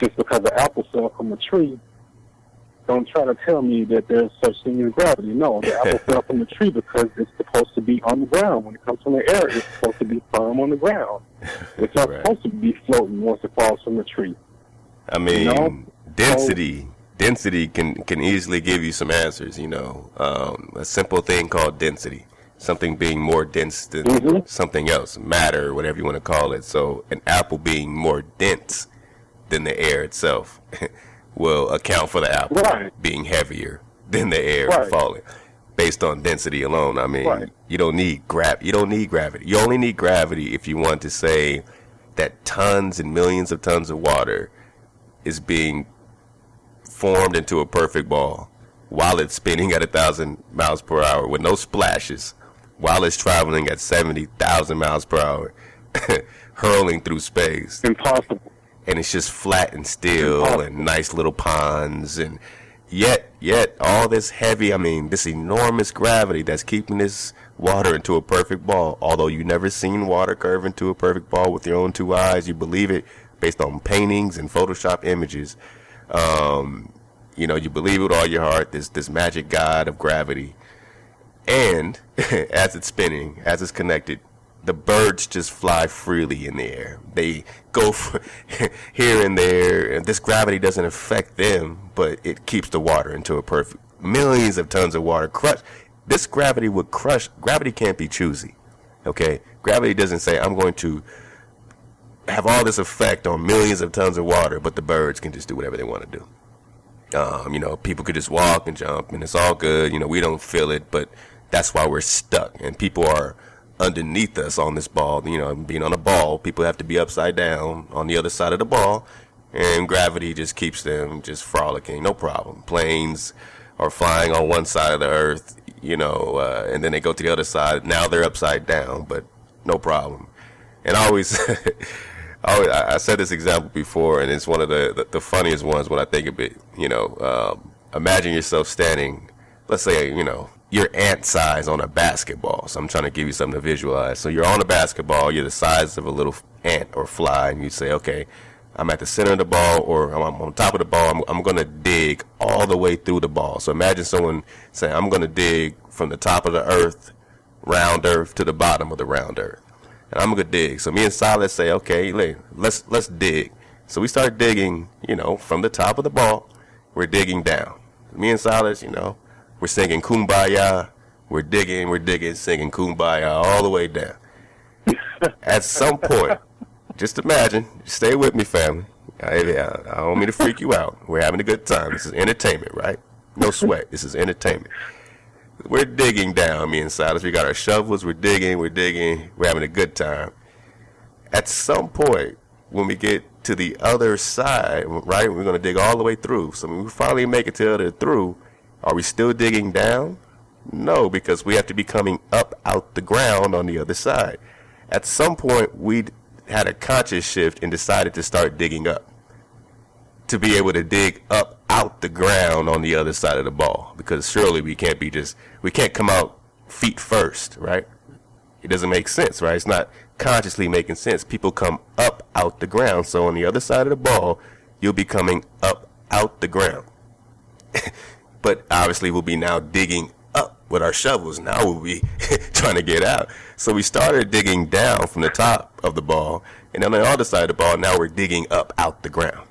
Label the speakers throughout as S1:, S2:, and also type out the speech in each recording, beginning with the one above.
S1: just because an apple fell from a tree, don't try to tell me that there's such thing as gravity. No, the apple fell from the tree because it's supposed to be on the ground. When it comes from the air, it's supposed to be firm on the ground. It's not supposed to be floating once it falls from the tree.
S2: I mean, density can easily give you some answers. A simple thing called density, something being more dense than something else, matter, whatever you want to call it. So an apple being more dense than the air itself will account for the apple being heavier than the air falling, based on density alone. I mean, you don't need gravity. You only need gravity if you want to say that tons and millions of tons of water is being formed into a perfect ball while it's spinning at 1,000 miles per hour with no splashes, while it's traveling at 70,000 miles per hour, hurling through space.
S1: Impossible.
S2: And it's just flat and still and nice little ponds, and yet all this heavy, this enormous gravity that's keeping this water into a perfect ball. Although you never seen water curve into a perfect ball with your own two eyes, you believe it based on paintings and Photoshop images. You believe it with all your heart, this magic god of gravity. And as it's spinning, as it's connected, the birds just fly freely in the air. They go here and there, and this gravity doesn't affect them, but it keeps the water into a perfect, millions of tons of water crushed. This gravity would crush. Gravity can't be choosy, okay? Gravity doesn't say, I'm going to have all this effect on millions of tons of water, but the birds can just do whatever they want to do. People could just walk and jump, and it's all good. We don't feel it, but that's why we're stuck, and people are underneath us on this ball. Being on a ball, people have to be upside down on the other side of the ball, and gravity just keeps them just frolicking, no problem. Planes are flying on one side of the earth, and then they go to the other side. Now they're upside down, but no problem. And I said this example before, and it's one of the funniest ones when I think of it. Imagine yourself standing, let's say, you're ant size on a basketball. So I'm trying to give you something to visualize. So you're on a basketball, you're the size of a little ant or fly, and you say, okay, I'm at the center of the ball, or I'm on top of the ball. I'm going to dig all the way through the ball. So imagine someone saying, I'm going to dig from the top of the earth, round earth, to the bottom of the round earth. And I'm going to dig. So me and Silas say, okay, let's dig. So we start digging, from the top of the ball, we're digging down. Me and Silas, we're singing Kumbaya. We're digging, singing Kumbaya all the way down. At some point, just imagine, stay with me, family. I don't mean to freak you out. We're having a good time. This is entertainment, right? No sweat. This is entertainment. We're digging down, me and Silas. We got our shovels. We're digging. We're having a good time. At some point, when we get to the other side, right, we're going to dig all the way through. So when we finally make it to the other through, are we still digging down? No, because we have to be coming up out the ground on the other side. At some point, we had a conscious shift and decided to start digging up, to be able to dig up out the ground on the other side of the ball, because surely we can't come out feet first, right? It doesn't make sense, right? It's not consciously making sense. People come up out the ground, so on the other side of the ball, you'll be coming up out the ground. But obviously we'll be now digging up with our shovels. Now we'll be trying to get out. So we started digging down from the top of the ball, and on the other side of the ball, now we're digging up out the ground.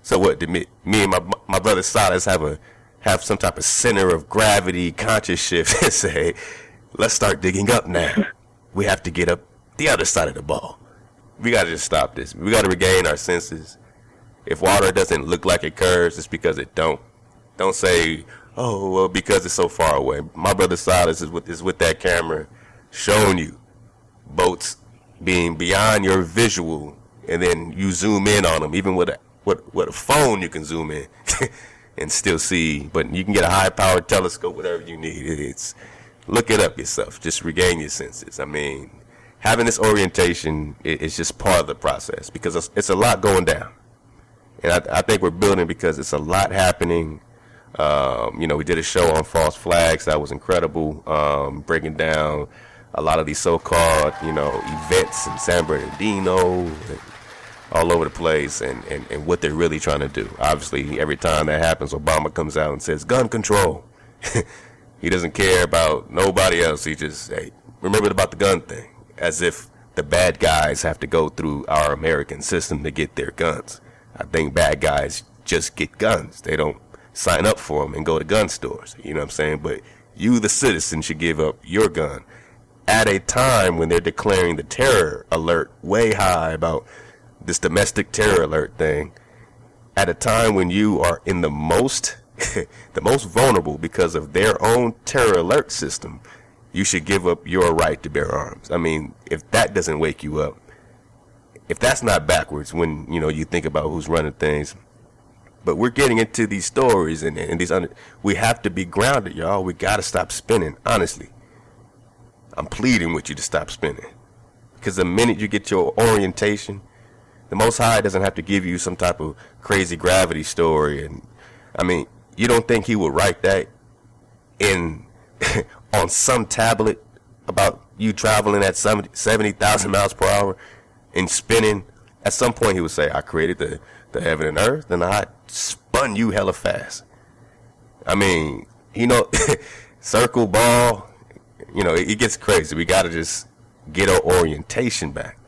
S2: So what, did me and my brother Silas have some type of center of gravity conscious shift and say, let's start digging up now. We have to get up the other side of the ball. We got to just stop this. We got to regain our senses. If water doesn't look like it curves, it's because it don't. Don't say, oh, well, because it's so far away. My brother Silas is with that camera showing you boats being beyond your visual, and then you zoom in on them. Even with a phone, you can zoom in and still see. But you can get a high-powered telescope, whatever you need. It's look it up yourself. Just regain your senses. Having this orientation is just part of the process, because it's a lot going down. And I think we're building because it's a lot happening. We did a show on false flags that was incredible, breaking down a lot of these so-called, events in San Bernardino, all over the place, and what they're really trying to do. Obviously, every time that happens, Obama comes out and says gun control. He doesn't care about nobody else. He just, hey, remember about the gun thing, as if the bad guys have to go through our American system to get their guns. I think bad guys just get guns. They don't sign up for them and go to gun stores. You know what I'm saying? But you, the citizen, should give up your gun at a time when they're declaring the terror alert way high about this domestic terror alert thing, at a time when you are in the most the most vulnerable because of their own terror alert system. You should give up your right to bear arms. I mean, if that doesn't wake you up, if that's not backwards when, you know, you think about who's running things. But we're getting into these stories and these we have to be grounded, y'all. We got to stop spinning, honestly. I'm pleading with you to stop spinning. Because the minute you get your orientation, the Most High doesn't have to give you some type of crazy gravity story. And I mean, you don't think he would write that in on some tablet about you traveling at 70,000 miles per hour and spinning? At some point he would say, I created the heaven and earth, and I spun you hella fast. I mean, you know, circle, ball, you know, it gets crazy. We got to just get our orientation back.